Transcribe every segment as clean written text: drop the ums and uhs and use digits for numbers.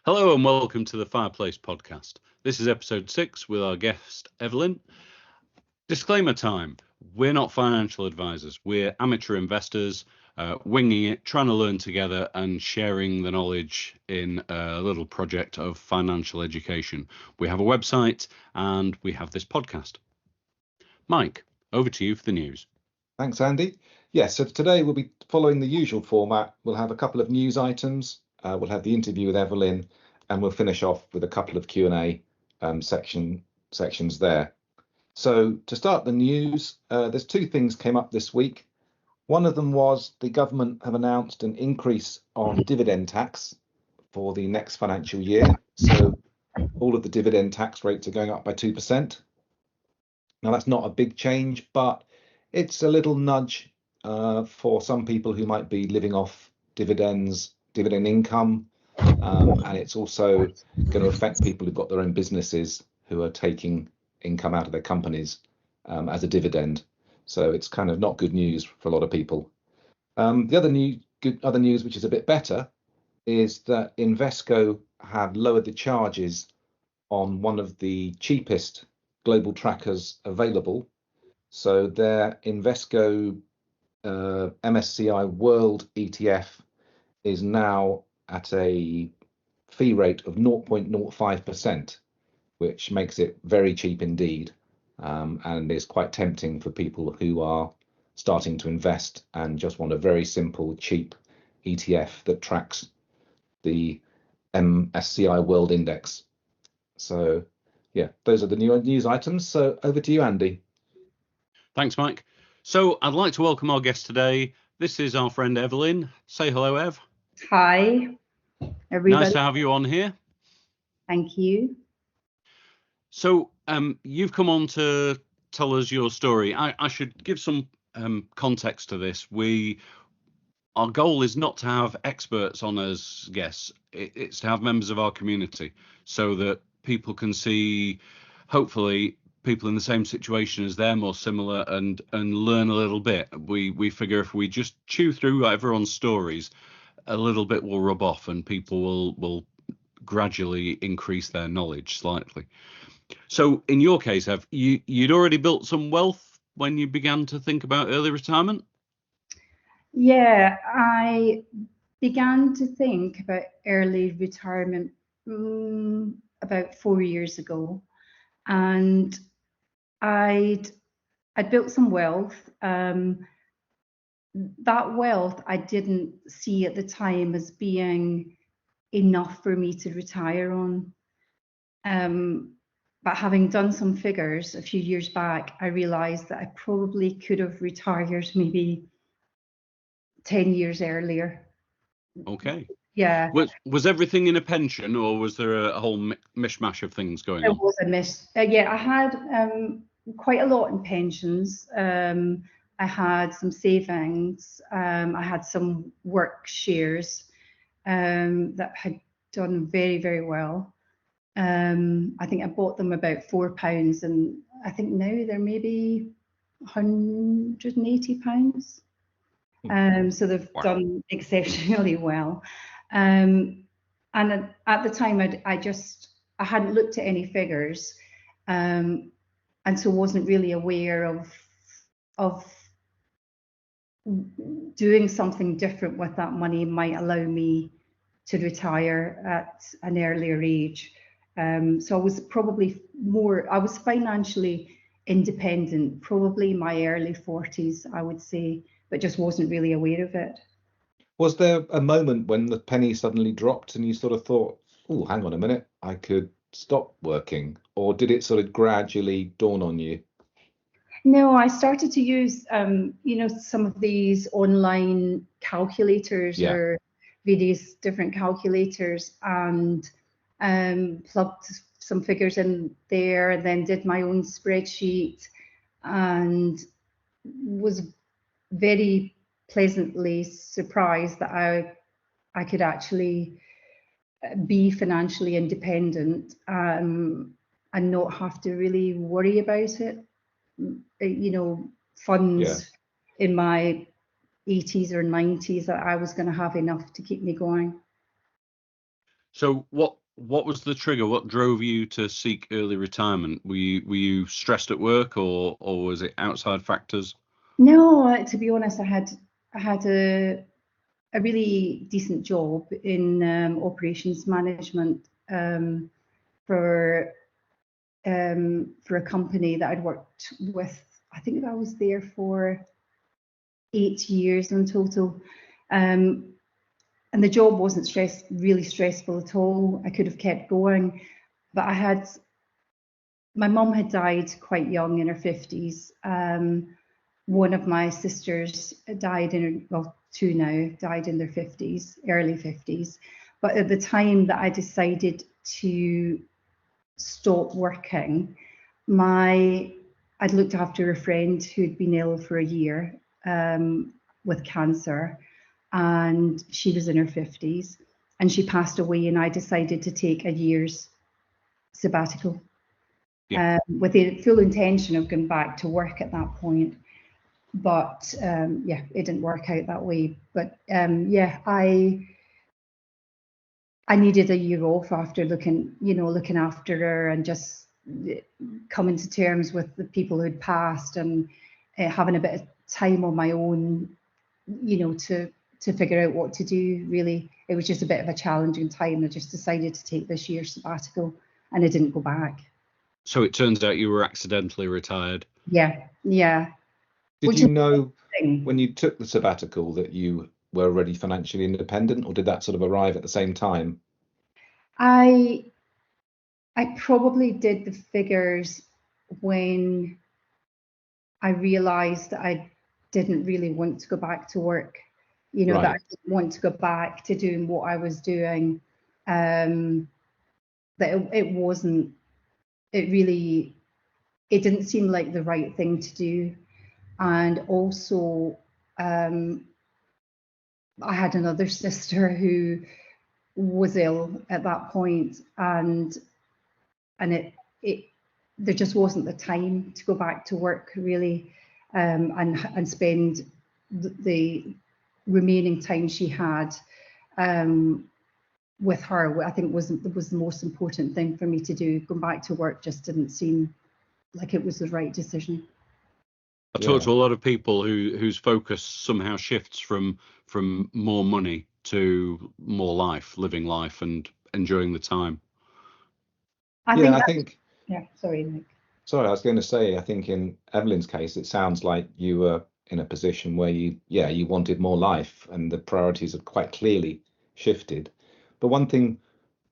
Hello and welcome to the Fireplace podcast. This is episode 6 with our guest Evelyn. Disclaimer time. We're not financial advisors. We're amateur investors, winging it, trying to learn together and sharing the knowledge in a little project of financial education. We have a website and we have this podcast. Mike, over to you for the news. Thanks, Andy. So today we'll be following the usual format. We'll have a couple of news items. We'll have the interview with Evelyn, and we'll finish off with a couple of Q&A sections there. So to start the news, there's two things came up this week. One of them was the government have announced an increase on dividend tax for the next financial year. So all of the dividend tax rates are going up by 2%. Now that's not a big change, but it's a little nudge for some people who might be living off dividend income, and it's also going to affect people who've got their own businesses who are taking income out of their companies as a dividend. So it's kind of not good news for a lot of people. The other news, which is a bit better, is that Invesco have lowered the charges on one of the cheapest global trackers available. So their Invesco MSCI World ETF is now at a fee rate of 0.05%, which makes it very cheap indeed, and is quite tempting for people who are starting to invest and just want a very simple, cheap ETF that tracks the MSCI World Index. So yeah, those are the new news items. So over to you, Andy. Thanks, Mike. So I'd like to welcome our guest today. This is our friend Evelyn. Say hello, Ev. Hi, everybody. Nice to have you on here. Thank you. So you've come on to tell us your story. I should give some context to this. Our goal is not to have experts on as guests. It's to have members of our community so that people can see, hopefully, people in the same situation as them or similar and learn a little bit. We figure if we just chew through everyone's stories, a little bit will rub off and people will gradually increase their knowledge slightly. So in your case, Ev, you'd already built some wealth when you began to think about early retirement? Yeah, I began to think about early retirement about 4 years ago, and I'd built some wealth. That wealth I didn't see at the time as being enough for me to retire on. But having done some figures a few years back, I realized that I probably could have retired maybe 10 years earlier. Okay. Yeah. Was everything in a pension, or was there a whole mishmash of things going on? It was a miss. Yeah, I had quite a lot in pensions. I had some savings. I had some work shares that had done very, very well. I think I bought them about £4, and I think now they're maybe £180. So they've done exceptionally well. And at the time, I hadn't looked at any figures, and so wasn't really aware of doing something different with that money might allow me to retire at an earlier age. So I was financially independent, probably in my early 40s, I would say, but just wasn't really aware of it. Was there a moment when the penny suddenly dropped and you sort of thought, oh, hang on a minute, I could stop working? Or did it sort of gradually dawn on you? No, I started to use, some of these online calculators or various different calculators, and plugged some figures in there, then did my own spreadsheet, and was very pleasantly surprised that I could actually be financially independent and not have to really worry about it. Funds in my 80s or 90s that I was going to have enough to keep me going. So what was the trigger? What drove you to seek early retirement? Were you stressed at work, or was it outside factors? No, to be honest, I had a really decent job in operations management for a company that I'd worked with. I think I was there for 8 years in total. And the job wasn't really stressful at all. I could have kept going, but my mum had died quite young in her 50s. One of my sisters died two now, died in their 50s, early 50s. But at the time that I decided to stop working, I'd looked after a friend who'd been ill for a year with cancer, and she was in her 50s, and she passed away, and I decided to take a year's sabbatical with the full intention of going back to work at that point. But it didn't work out that way. But I needed a year off after looking after her and just coming to terms with the people who'd passed, and having a bit of time on my own, to figure out what to do. Really, it was just a bit of a challenging time. I just decided to take this year's sabbatical, and I didn't go back. So it turns out you were accidentally retired. Yeah. Did you know when you took the sabbatical that you were already financially independent, or did that sort of arrive at the same time? I probably did the figures when I realised that I didn't really want to go back to work. That I didn't want to go back to doing what I was doing. That it didn't seem like the right thing to do. And also, I had another sister who was ill at that point, and there just wasn't the time to go back to work, really, and spend the remaining time she had with her. I think was the most important thing for me to do. Going back to work just didn't seem like it was the right decision. I talk to a lot of people whose focus somehow shifts from more money to more living life and enjoying the time. Sorry, Nick. Sorry, I was going to say, I think in Evelyn's case, it sounds like you were in a position where you wanted more life, and the priorities have quite clearly shifted. But one thing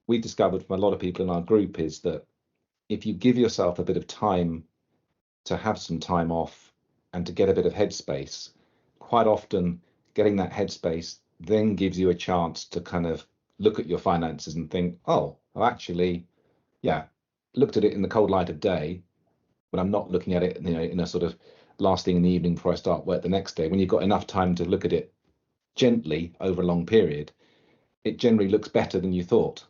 we discovered from a lot of people in our group is that if you give yourself a bit of time to have some time off and to get a bit of headspace, quite often getting that headspace then gives you a chance to kind of look at your finances and think, oh, well, actually, looked at it in the cold light of day, when I'm not looking at it, in a sort of last thing in the evening before I start work the next day. When you've got enough time to look at it gently over a long period, it generally looks better than you thought.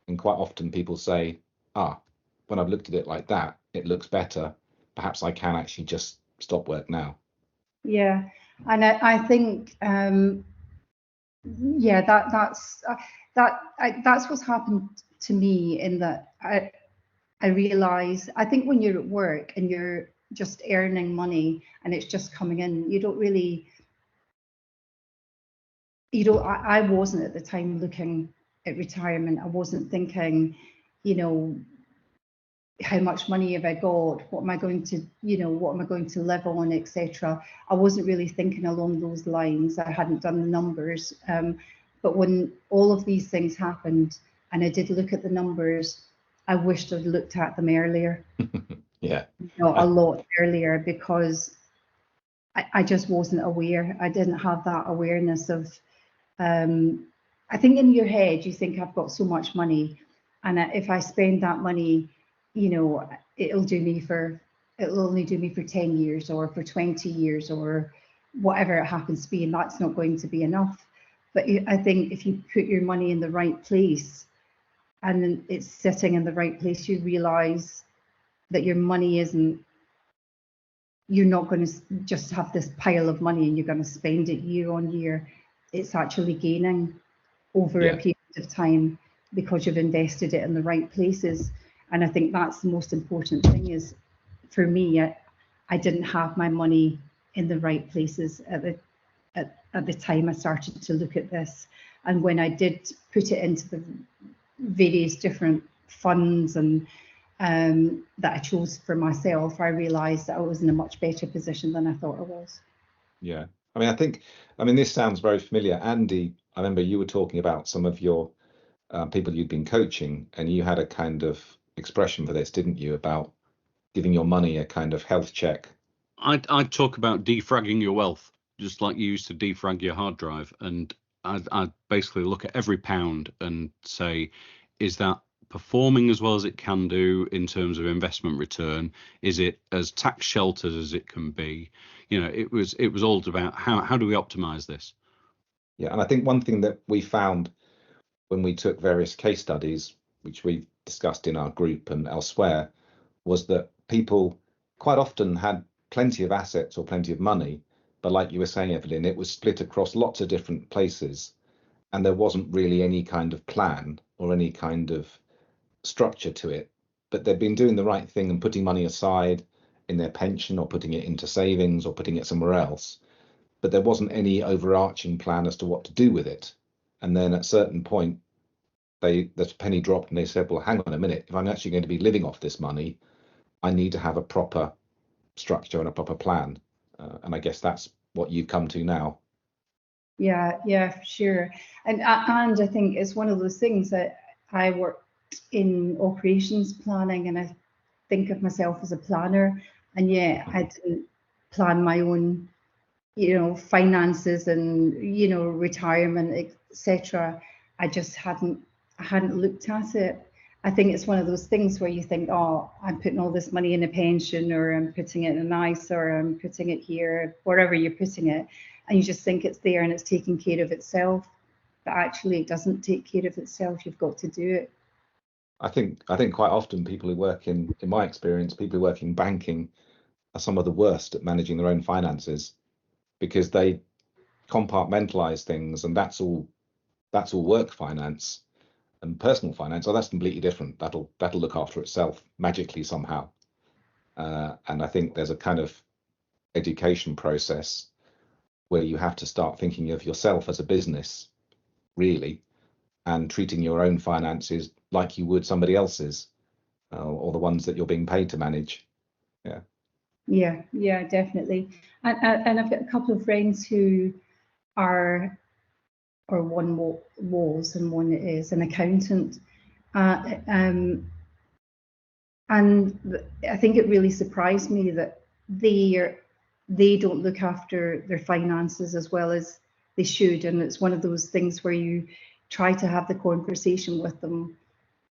And quite often people say, when I've looked at it like that, it looks better. Perhaps I can actually just stop work now. Yeah, and I think that's what's happened to me, in that I realise, I think when you're at work and you're just earning money and it's just coming in, I wasn't at the time looking at retirement. I wasn't thinking, how much money have I got? What am I going to live on, etc. I wasn't really thinking along those lines. I hadn't done the numbers. But when all of these things happened and I did look at the numbers, I wished I'd looked at them earlier. A lot earlier, because I just wasn't aware. I didn't have that awareness of, I think in your head, you think, I've got so much money, and if I spend that money, it'll only do me for 10 years or for 20 years or whatever it happens to be, and that's not going to be enough. But I think if you put your money in the right place and it's sitting in the right place, you realize that your money you're not going to just have this pile of money and you're going to spend it year on year. It's actually gaining over a period of time. because you've invested it in the right places. And I think that's the most important thing is, for me, I didn't have my money in the right places at the time I started to look at this. And when I did put it into the various different funds and that I chose for myself, I realised that I was in a much better position than I thought I was. Yeah, I mean, this sounds very familiar. Andy, I remember you were talking about some of your people you'd been coaching, and you had a kind of expression for this, didn't you, about giving your money a kind of health check? I talk about defragging your wealth, just like you used to defrag your hard drive. And I basically look at every pound and say, is that performing as well as it can do in terms of investment return? Is it as tax sheltered as it can be? You know, it was all about how do we optimize this? Yeah, and I think one thing that we found when we took various case studies, which we discussed in our group and elsewhere, was that people quite often had plenty of assets or plenty of money, but like you were saying, Evelyn, it was split across lots of different places, and there wasn't really any kind of plan or any kind of structure to it. But they'd been doing the right thing and putting money aside in their pension or putting it into savings or putting it somewhere else, but there wasn't any overarching plan as to what to do with it. And then at a certain point, the penny dropped and they said, well, hang on a minute, if I'm actually going to be living off this money, I need to have a proper structure and a proper plan. And I guess that's what you've come to now. Yeah, for sure. And I think it's one of those things that I worked in operations planning, and I think of myself as a planner, and yet I didn't plan my own, finances and, retirement, etc. I just hadn't looked at it. I think it's one of those things where you think, oh, I'm putting all this money in a pension, or I'm putting it in an ISA, or I'm putting it here, wherever you're putting it, and you just think it's there and it's taking care of itself. But actually, it doesn't take care of itself. You've got to do it. I think quite often people who work in my experience, people who work in banking are some of the worst at managing their own finances, because they compartmentalize things, and that's all work finance, and personal finance, that's completely different. That'll look after itself magically somehow. And I think there's a kind of education process where you have to start thinking of yourself as a business, really, and treating your own finances like you would somebody else's, or the ones that you're being paid to manage. Yeah, definitely. And I've got a couple of friends who are, or one was and one is an accountant. And I think it really surprised me that they don't look after their finances as well as they should. And it's one of those things where you try to have the conversation with them,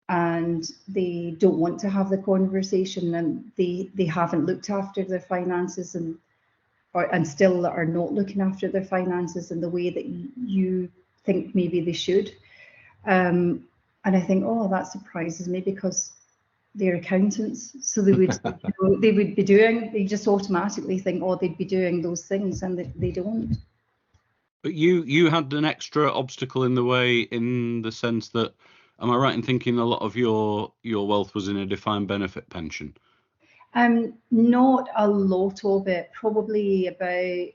and they don't want to have the conversation, and they haven't looked after their finances, and still are not looking after their finances in the way that you think maybe they should. And I think, oh, that surprises me, because they're accountants, so they would they would be doing. They just automatically think, oh, they'd be doing those things, and they don't. But you had an extra obstacle in the way, in the sense that, am I right in thinking a lot of your wealth was in a defined benefit pension? Not a lot of it. Probably about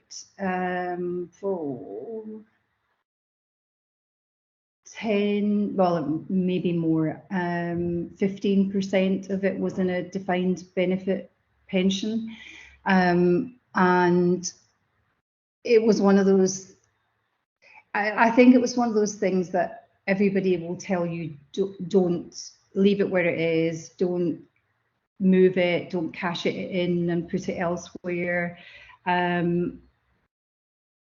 10, well, maybe more. 15% of it was in a defined benefit pension, and it was one of those. I think it was one of those things that everybody will tell you, don't leave it where it is, don't move it, don't cash it in and put it elsewhere. I'm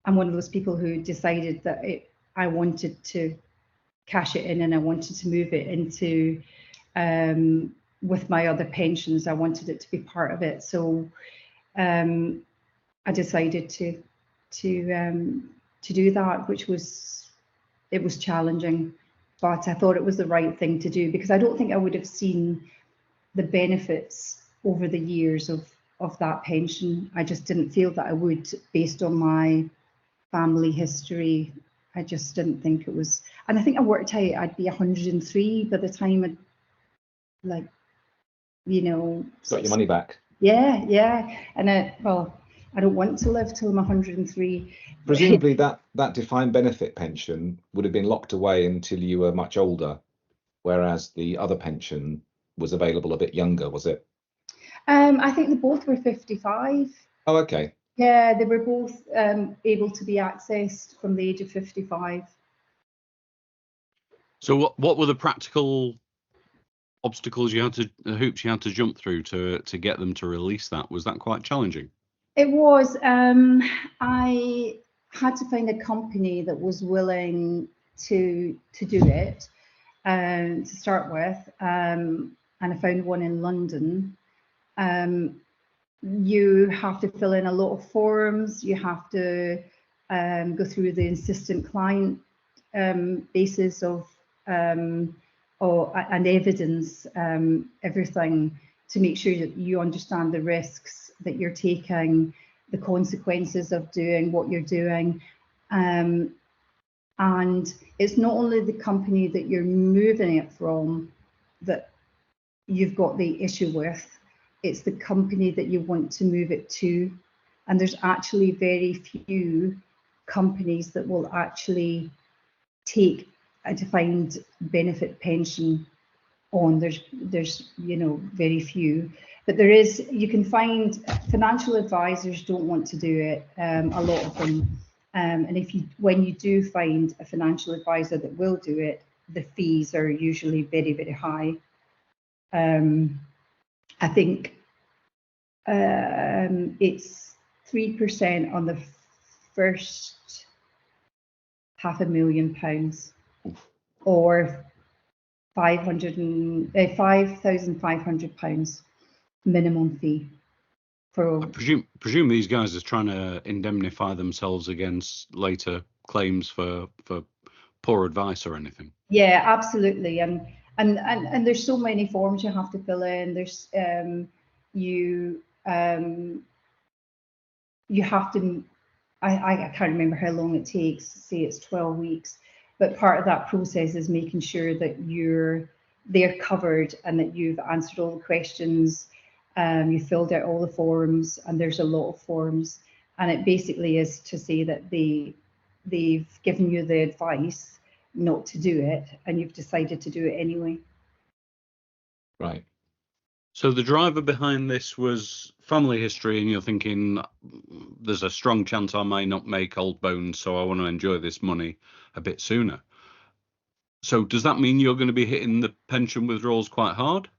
one of those people who decided that I wanted to cash it in, and I wanted to move it into, with my other pensions, I wanted it to be part of it. So I decided to do that, which was challenging, but I thought it was the right thing to do, because I don't think I would have seen the benefits over the years of that pension. I just didn't feel that I would, based on my family history. I just didn't think it was. and I think I worked out I'd be 103 by the time I'd, like, you know, Got your money back. Yeah. And I don't want to live till I'm 103. Presumably that defined benefit pension would have been locked away until you were much older, whereas the other pension was available a bit younger, was it? I think they both were 55. Oh, okay. Yeah, they were both able to be accessed from the age of 55. So what were the practical obstacles the hoops you had to jump through to get them to release that? Was that quite challenging? It was. I had to find a company that was willing to do it to start with, and I found one in London. You have to fill in a lot of forms. You have to go through the insistent client basis of and evidence, everything, to make sure that you understand the risks that you're taking, the consequences of doing what you're doing. And it's not only the company that you're moving it from that you've got the issue with, it's the company that you want to move it to. And there's actually very few companies that will actually take a defined benefit pension on. There's very few, but there is. You can find financial advisors don't want to do it, a lot of them, and when you do find a financial advisor that will do it, the fees are usually very, very high. I think it's 3% on the first £500,000, or £5,500 minimum fee. I presume these guys are trying to indemnify themselves against later claims for poor advice or anything. Yeah, absolutely. And there's so many forms you have to fill in. There's you have to. I can't remember how long it takes. Say it's 12 weeks, but part of that process is making sure that they're covered and that you've answered all the questions. You filled out all the forms, and there's a lot of forms, and it basically is to say that they've given you the advice not to do it, and you've decided to do it anyway. Right. So the driver behind this was family history, and you're thinking, there's a strong chance I may not make old bones, so I want to enjoy this money a bit sooner. So does that mean you're going to be hitting the pension withdrawals quite hard?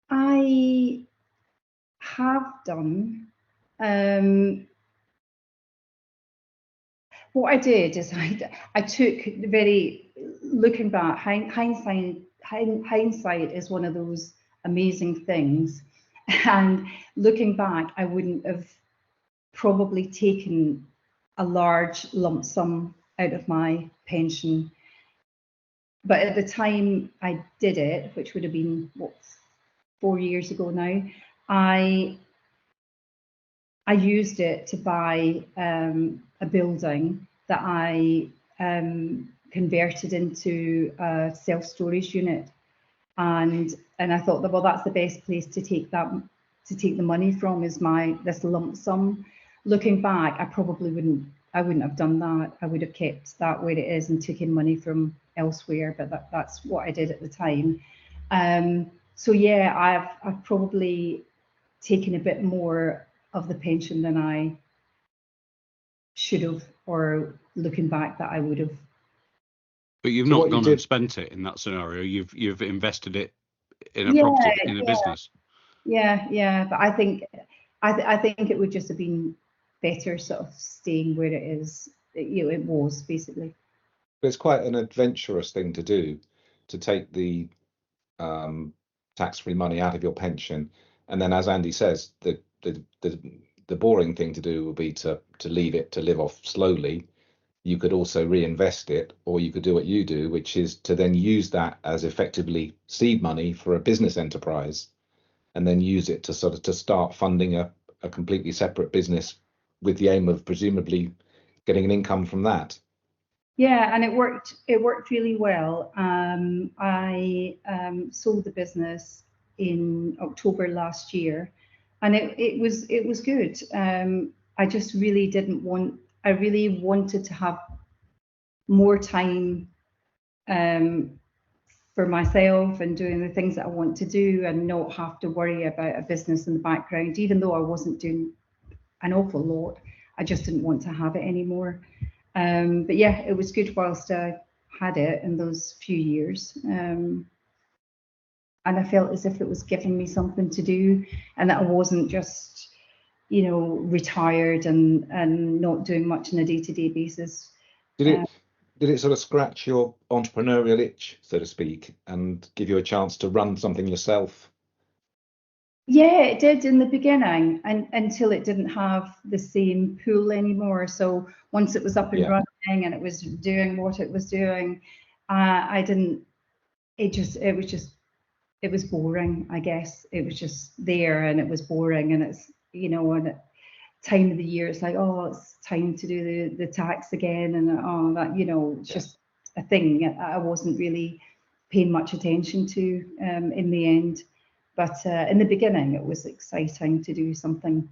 I have done. What I did is I took looking back, hindsight is one of those amazing things. And looking back, I wouldn't have probably taken a large lump sum out of my pension. But at the time I did it, which would have been 4 years ago now, I used it to buy a building that I converted into a self-storage unit, and I thought that, well, that's the best place to take the money from, is this lump sum. Looking back, I wouldn't have done that. I would have kept that where it is and taken money from elsewhere, but that's what I did at the time. So yeah, I've probably taken a bit more of the pension than I should have, or looking back that I would have. But you've not gone and spent it in that scenario. You've invested it in a property, in a business. Yeah. But I think it would just have been better sort of staying where it is. It was basically. But it's quite an adventurous thing to do, to take the tax-free money out of your pension, and then, as Andy says, the boring thing to do would be to leave it to live off slowly. You could also reinvest it, or you could do what you do, which is to then use that as effectively seed money for a business enterprise, and then use it to start funding a completely separate business with the aim of presumably getting an income from that. Yeah, and it worked. It worked really well. I sold the business in October last year, and it was good. I just really didn't want. I really wanted to have more time um, for myself and doing the things that I want to do, and not have to worry about a business in the background. Even though I wasn't doing an awful lot, I just didn't want to have it anymore. But yeah, it was good whilst I had it in those few years. And I felt as if it was giving me something to do, and that I wasn't just, retired and not doing much on a day-to-day basis. Did it sort of scratch your entrepreneurial itch, so to speak, and give you a chance to run something yourself? Yeah, it did in the beginning, and until it didn't have the same pull anymore. So once it was up and Yeah. running and it was doing what it was doing, I didn't. It was boring. I guess it was just there, and it was boring, and it's and at time of the year, it's like, oh, it's time to do the tax again, and oh, that it's just a thing I wasn't really paying much attention to in the end. But in the beginning, it was exciting to do something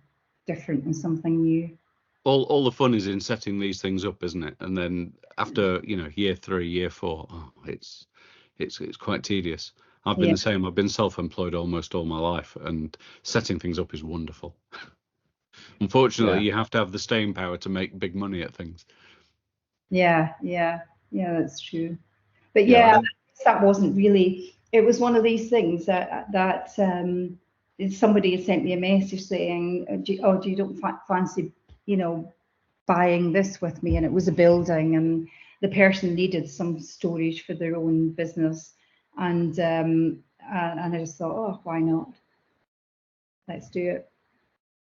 different and something new. All the fun is in setting these things up, isn't it? And then after year 3, year 4, it's quite tedious. I've been Yeah, the same. I've been self-employed almost all my life, and setting things up is wonderful. Unfortunately, Yeah. you have to have the staying power to make big money at things. yeah, that's true. But Yeah. yeah, that wasn't really. It was one of these things that somebody had sent me a message saying, do you don't fancy, buying this with me?" And it was a building, and the person needed some storage for their own business, and I just thought, oh, why not? Let's do it.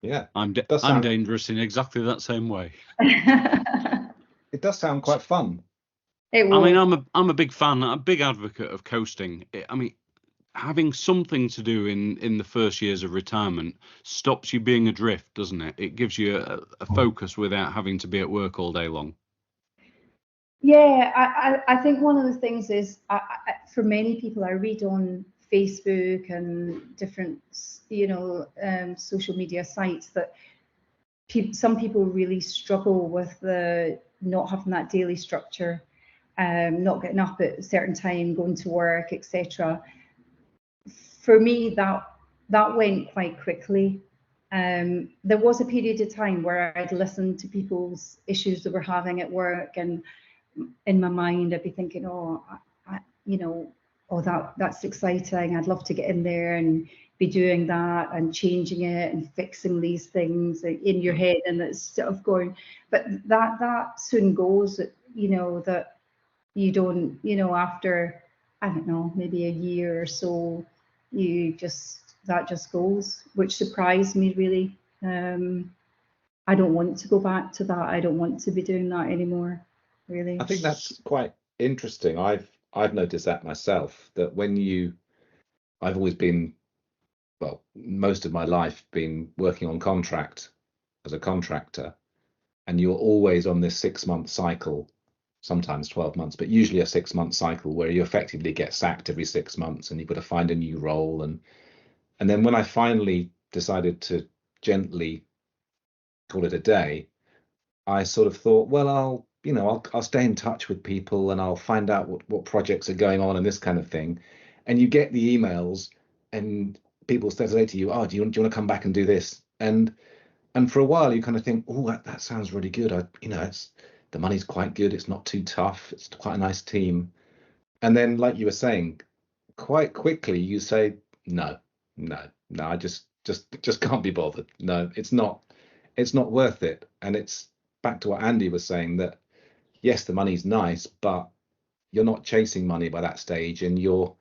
Yeah. I'm dangerous in exactly that same way. It does sound quite fun. It I mean, was. I'm a big fan, a big advocate of coasting. I mean, having something to do in the first years of retirement stops you being adrift, doesn't it? It gives you a focus without having to be at work all day long. Yeah, I think one of the things is for many people, I read on Facebook and different, social media sites that some people really struggle with the not having that daily structure, not getting up at a certain time, going to work, etc. For me, that went quite quickly. There was a period of time where I'd listen to people's issues that were having at work, and in my mind, I'd be thinking, oh, oh, that's exciting. I'd love to get in there and be doing that and changing it and fixing these things in your head, and it's sort of going. But that soon goes. That you don't. After, I don't know, maybe a year or so, that just goes, which surprised me really. I don't want to go back to that. I don't want to be doing that anymore, really. I think that's quite interesting. I've noticed that myself, that I've always been, well, most of my life been working on contract as a contractor, and you're always on this 6-month cycle, sometimes 12 months, but usually a 6-month cycle where you effectively get sacked every 6 months and you've got to find a new role. And then when I finally decided to gently call it a day, I sort of thought, well, I'll stay in touch with people and I'll find out what projects are going on and this kind of thing. And you get the emails and people say to you, oh, do you want to come back and do this? And for a while you kind of think, oh, that sounds really good. The money's quite good. It's not too tough. It's quite a nice team. And then, like you were saying, quite quickly you say, no, I just can't be bothered. No, it's not worth it. And it's back to what Andy was saying, that yes, the money's nice, but you're not chasing money by that stage, and your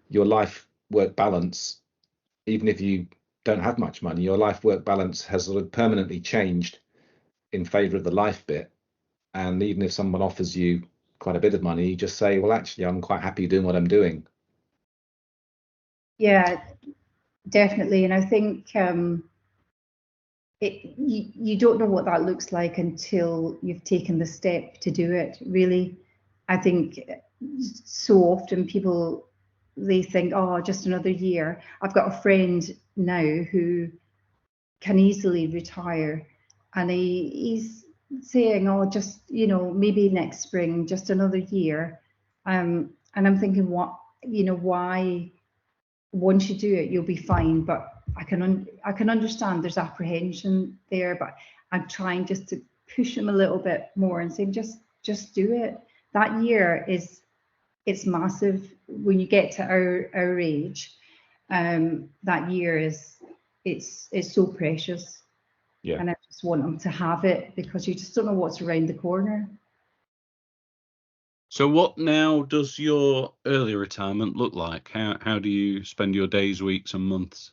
life work balance, even if you don't have much money, your life work balance has sort of permanently changed in favor of the life bit. And even if someone offers you quite a bit of money, you just say, well, actually, I'm quite happy doing what I'm doing. Yeah, definitely. And I think you don't know what that looks like until you've taken the step to do it, really. I think so often people, they think, oh, just another year. I've got a friend now who can easily retire, and he's saying, oh, just, maybe next spring, just another year. And I'm thinking, why? Once you do it, you'll be fine. But I can understand there's apprehension there, but I'm trying just to push him a little bit more and say, just do it. That year it's massive when you get to our age. That year it's so precious. Yeah. And I just want them to have it, because you just don't know what's around the corner. So what now does your early retirement look like? How do you spend your days, weeks and months?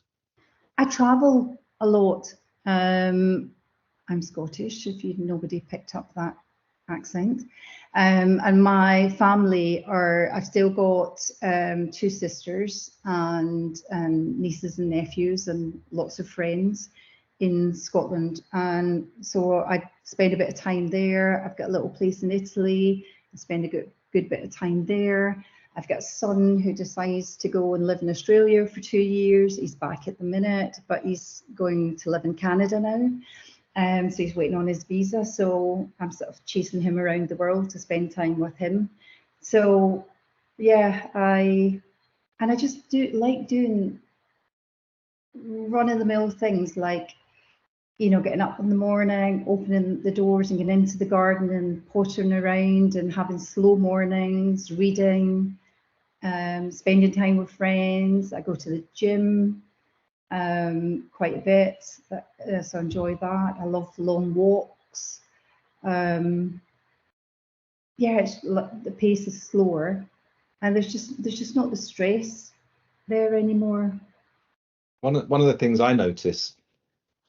I travel a lot. I'm Scottish, if nobody picked up that accent. And my family I've still got 2 sisters and nieces and nephews and lots of friends in Scotland. And so I spend a bit of time there. I've got a little place in Italy. I spend a good bit of time there. I've got a son who decides to go and live in Australia for 2 years. He's back at the minute, but he's going to live in Canada now. So he's waiting on his visa. So I'm sort of chasing him around the world to spend time with him. So yeah, I just like doing run-of-the-mill things, like, getting up in the morning, opening the doors and getting into the garden and pottering around and having slow mornings, reading, spending time with friends. I go to the gym quite a bit, so I enjoy that. I love long walks. The pace is slower, and there's just not the stress there anymore. One of the things I notice,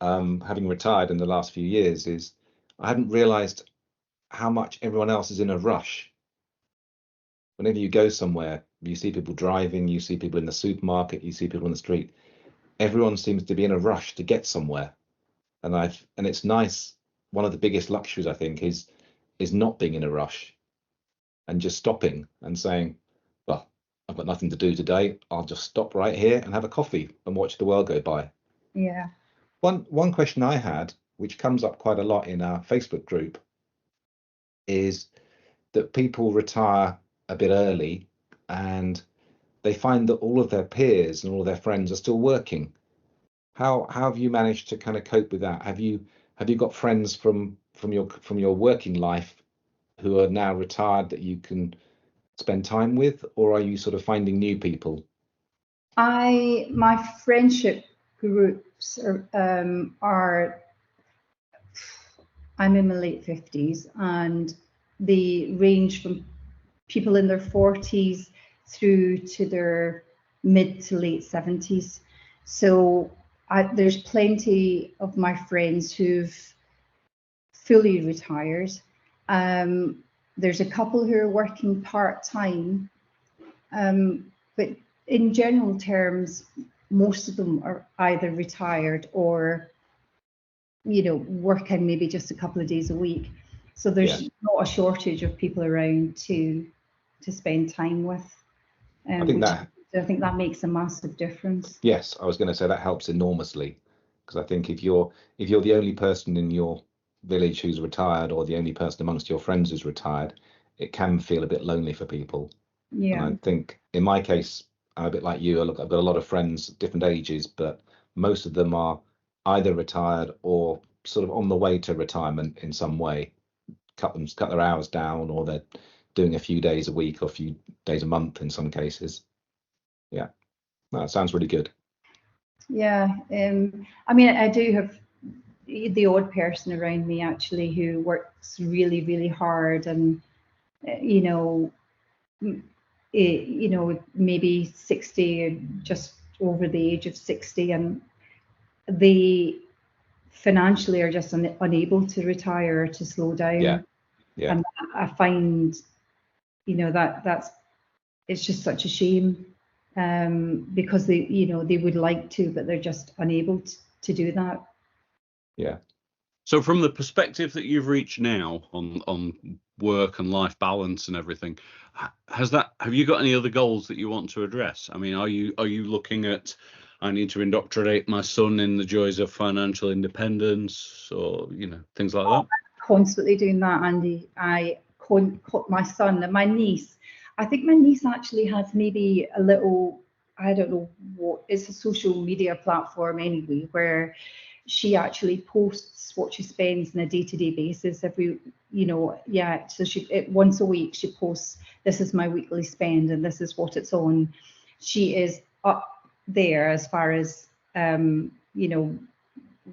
having retired in the last few years, is I hadn't realised how much everyone else is in a rush. Whenever you go somewhere, you see people driving, you see people in the supermarket, you see people on the street. Everyone seems to be in a rush to get somewhere, and it's nice. One of the biggest luxuries, I think, is not being in a rush and just stopping and saying, well, I've got nothing to do today. I'll just stop right here and have a coffee and watch the world go by. Yeah. One question I had, which comes up quite a lot in our Facebook group, is that people retire a bit early and they find that all of their peers and all of their friends are still working. How have you managed to kind of cope with that? Have you got friends from your working life who are now retired that you can spend time with, or are you sort of finding new people? My friendship groups are I'm in my late 50s, and they range from people in their 40s through to their mid to late 70s. So there's plenty of my friends who've fully retired. There's a couple who are working part-time, but in general terms, most of them are either retired or working maybe just a couple of days a week. So there's not a shortage of people around to spend time with. I think that makes a massive difference. Yes, I was going to say that helps enormously, because I think if you're the only person in your village who's retired, or the only person amongst your friends who's retired, it can feel a bit lonely for people. Yeah. And I think in my case, I'm a bit like you. I've got a lot of friends, different ages, but most of them are either retired or sort of on the way to retirement in some way. Cut their hours down, or they're doing a few days a week or a few days a month in some cases. Yeah, that sounds really good. Yeah, I mean, I do have the odd person around me actually who works really, really hard, and maybe 60 or just over the age of 60, and they financially are just unable to retire or to slow down. Yeah. And I find, that's it's just such a shame, because they would like to, but they're just unable to do that. Yeah. So from the perspective that you've reached now on work and life balance and everything, have you got any other goals that you want to address? I mean, are you looking at, I need to indoctrinate my son in the joys of financial independence, or things like that? Constantly doing that, Andy. My son and my niece. I think my niece actually has maybe a little, I don't know what, it's a social media platform anyway, where she actually posts what she spends on a day-to-day basis every, so once a week she posts, this is my weekly spend and this is what it's on. She is up there as far as,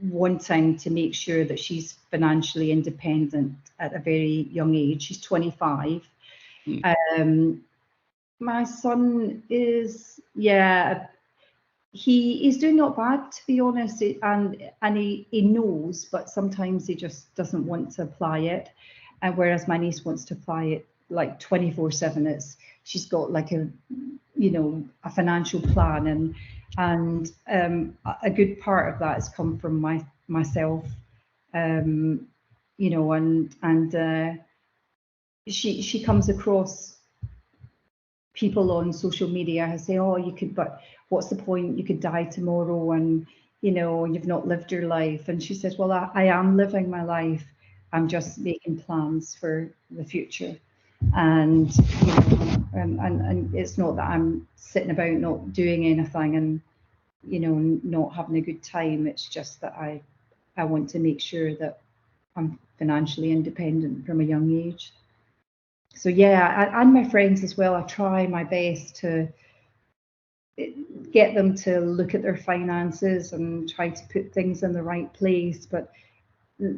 wanting to make sure that she's financially independent at a very young age. She's 25. My son is, he's doing not bad, to be honest, and he knows, but sometimes he just doesn't want to apply it. And whereas my niece wants to apply it like 24/7. She's got like a financial plan, and a good part of that has come from myself, and she comes across people on social media who say, oh, you could, but what's the point? You could die tomorrow, and you've not lived your life. And she says, well, I am living my life. I'm just making plans for the future. And and it's not that I'm sitting about not doing anything and not having a good time. It's just that I want to make sure that I'm financially independent from a young age. So and my friends as well, I try my best to get them to look at their finances and try to put things in the right place. But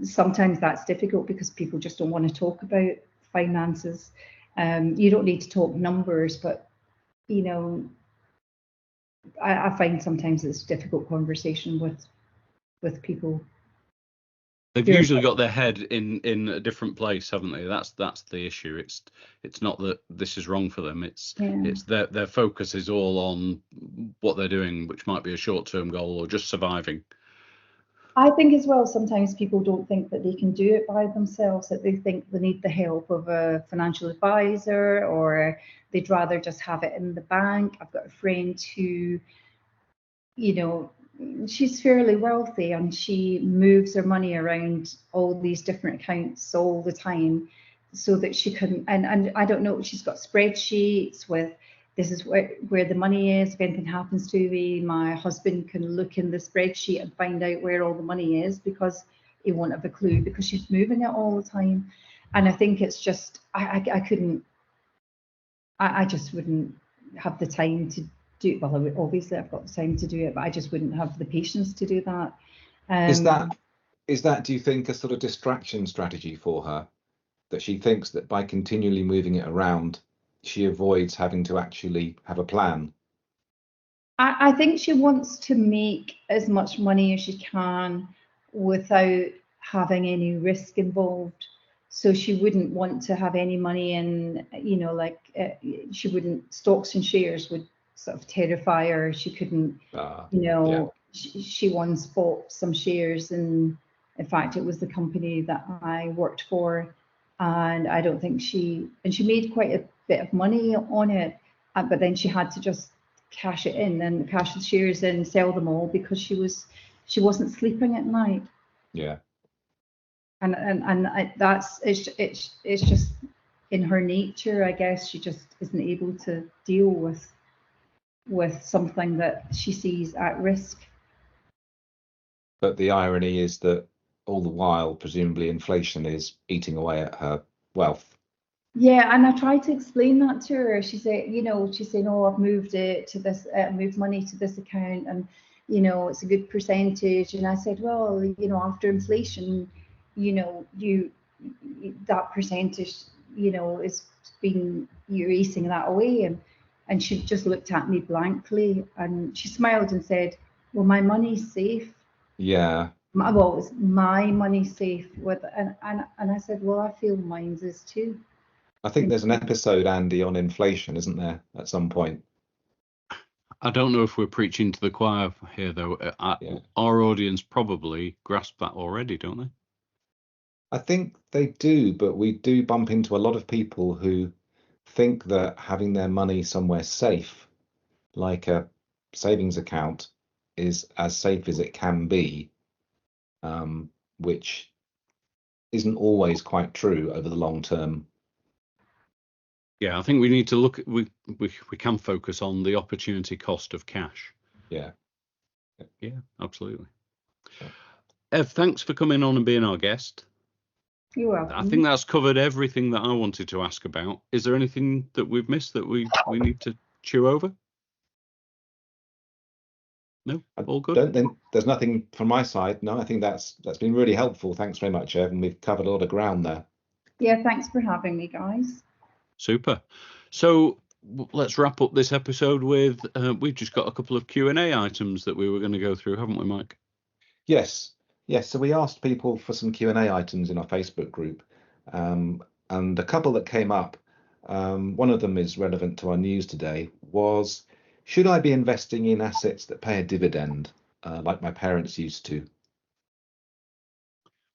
sometimes that's difficult because people just don't want to talk about finances. You don't need to talk numbers, but I find sometimes it's a difficult conversation with people. They've usually got their head in a different place, haven't they? That's the issue. It's not that this is wrong for them. It's their focus is all on what they're doing, which might be a short-term goal or just surviving. I think as well, sometimes people don't think that they can do it by themselves, that they think they need the help of a financial advisor, or they'd rather just have it in the bank. I've got a friend who, she's fairly wealthy and she moves her money around all these different accounts all the time so that she can, and I don't know, she's got spreadsheets with, this is where the money is. If anything happens to me, my husband can look in the spreadsheet and find out where all the money is, because he won't have a clue because she's moving it all the time. And I think it's just, I just wouldn't have the time to do it. Well, obviously I've got the time to do it, but I just wouldn't have the patience to do that. Is that, do you think, a sort of distraction strategy for her? That she thinks that by continually moving it around, she avoids having to actually have a plan? I think she wants to make as much money as she can without having any risk involved. So she wouldn't want to have any money in, she wouldn't, stocks and shares would sort of terrify her. She couldn't, she once bought some shares, and in fact, it was the company that I worked for. And I don't think she made quite a bit of money on it, but then she had to just cash it in and cash the shares in, sell them all, because she wasn't sleeping at night. Yeah. And that's it's just in her nature, I guess. She just isn't able to deal with something that she sees at risk. But the irony is that all the while, presumably, inflation is eating away at her wealth. Yeah, and I tried to explain that to her. She said, she's saying, oh, I've moved it to this, moved money to this account, and it's a good percentage. And I said, well, after inflation, that percentage, is being, you're eating that away. And she just looked at me blankly, and she smiled and said, well, my money's safe. Yeah. Well, it's my money safe with, and I said, well, I feel mine's is too. I think there's an episode, Andy, on inflation, isn't there, at some point? I don't know if we're preaching to the choir here, though. Our audience probably grasp that already, don't they? I think they do, but we do bump into a lot of people who think that having their money somewhere safe, like a savings account, is as safe as it can be, which isn't always quite true over the long term. Yeah, I think we need to look at, we can focus on the opportunity cost of cash. Yeah, absolutely. Yeah. Ev, thanks for coming on and being our guest. You're welcome. I think that's covered everything that I wanted to ask about. Is there anything that we've missed that we need to chew over? No, all good. Don't think there's nothing from my side. No, I think that's been really helpful. Thanks very much, Ev, and we've covered a lot of ground there. Yeah, thanks for having me, guys. Super. So let's wrap up this episode with we've just got a couple of Q&A items that we were going to go through, haven't we, Mike? Yes. So we asked people for some Q&A items in our Facebook group, and a couple that came up, one of them is relevant to our news today, was, should I be investing in assets that pay a dividend, like my parents used to?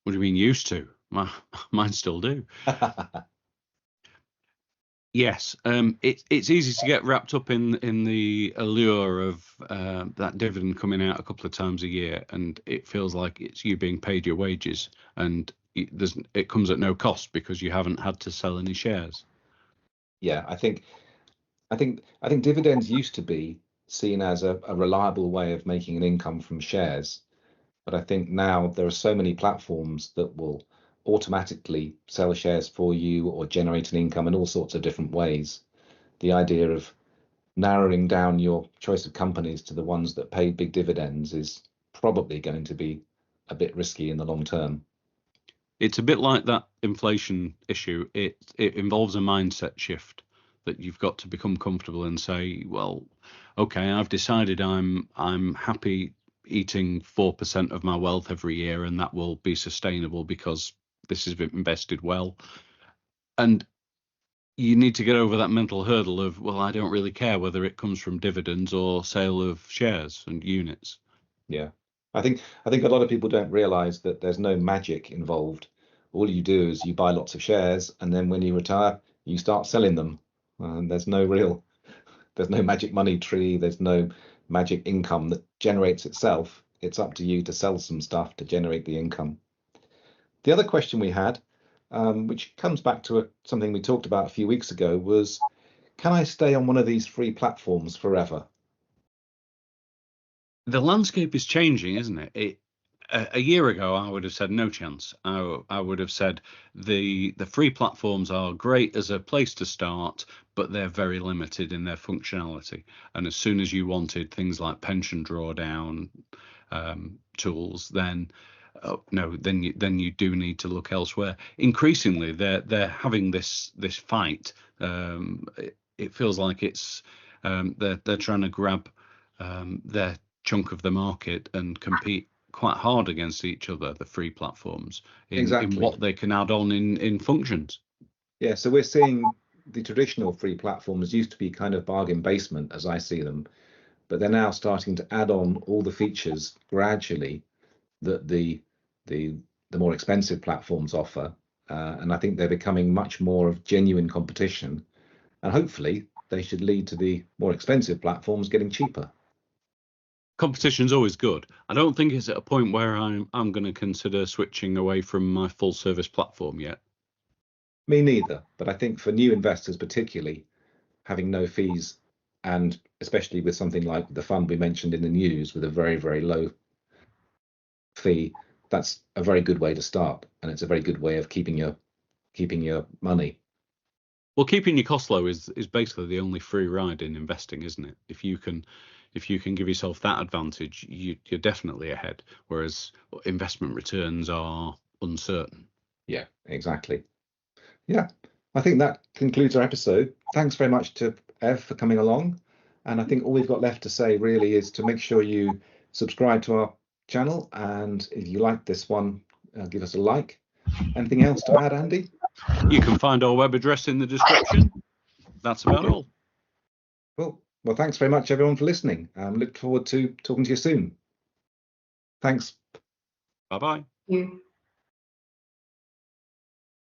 What do you mean used to? Mine still do. Yes, it's easy to get wrapped up in the allure of that dividend coming out a couple of times a year, and it feels like it's you being paid your wages, and it comes at no cost because you haven't had to sell any shares. Yeah, I think dividends used to be seen as a reliable way of making an income from shares, but I think now there are so many platforms that will automatically sell shares for you or generate an income in all sorts of different ways. The idea of narrowing down your choice of companies to the ones that pay big dividends is probably going to be a bit risky in the long term. It's a bit like that inflation issue. It involves a mindset shift that you've got to become comfortable and say, well, okay, I've decided I'm happy eating 4% of my wealth every year, and that will be sustainable because this has been invested well. And you need to get over that mental hurdle of, well, I don't really care whether it comes from dividends or sale of shares and units. Yeah, I think a lot of people don't realize that there's no magic involved. All you do is you buy lots of shares, and then when you retire, you start selling them. And there's no magic money tree. There's no magic income that generates itself. It's up to you to sell some stuff to generate the income. The other question we had, which comes back to something we talked about a few weeks ago, was, can I stay on one of these free platforms forever? The landscape is changing, isn't it? A year ago, I would have said no chance. I would have said the free platforms are great as a place to start, but they're very limited in their functionality. And as soon as you wanted things like pension drawdown tools, then you do need to look elsewhere. Increasingly, they're having this fight. It feels like it's they're trying to grab their chunk of the market and compete quite hard against each other, the free platforms, in what they can add on in functions. Yeah, so we're seeing the traditional free platforms used to be kind of bargain basement, as I see them, but they're now starting to add on all the features gradually that the more expensive platforms offer, and I think they're becoming much more of genuine competition, and hopefully they should lead to the more expensive platforms getting cheaper. Competition's always good. I don't think it's at a point where I'm going to consider switching away from my full service platform yet. Me neither, but I think for new investors particularly, having no fees, and especially with something like the fund we mentioned in the news with a very, very low fee, that's a very good way to start, and it's a very good way of keeping your money. Well, keeping your costs low is basically the only free ride in investing, isn't it? If you can give yourself that advantage, you're definitely ahead, whereas investment returns are uncertain. Yeah, exactly. Yeah, I think that concludes our episode. Thanks very much to Ev for coming along, and I think all we've got left to say really is to make sure you subscribe to our channel, and if you like this one, give us a like. Anything else to add, Andy? You can find our web address in the description. That's about all. Well, Well, thanks very much, everyone, for listening. Look forward to talking to you soon. Thanks. Bye-bye. You.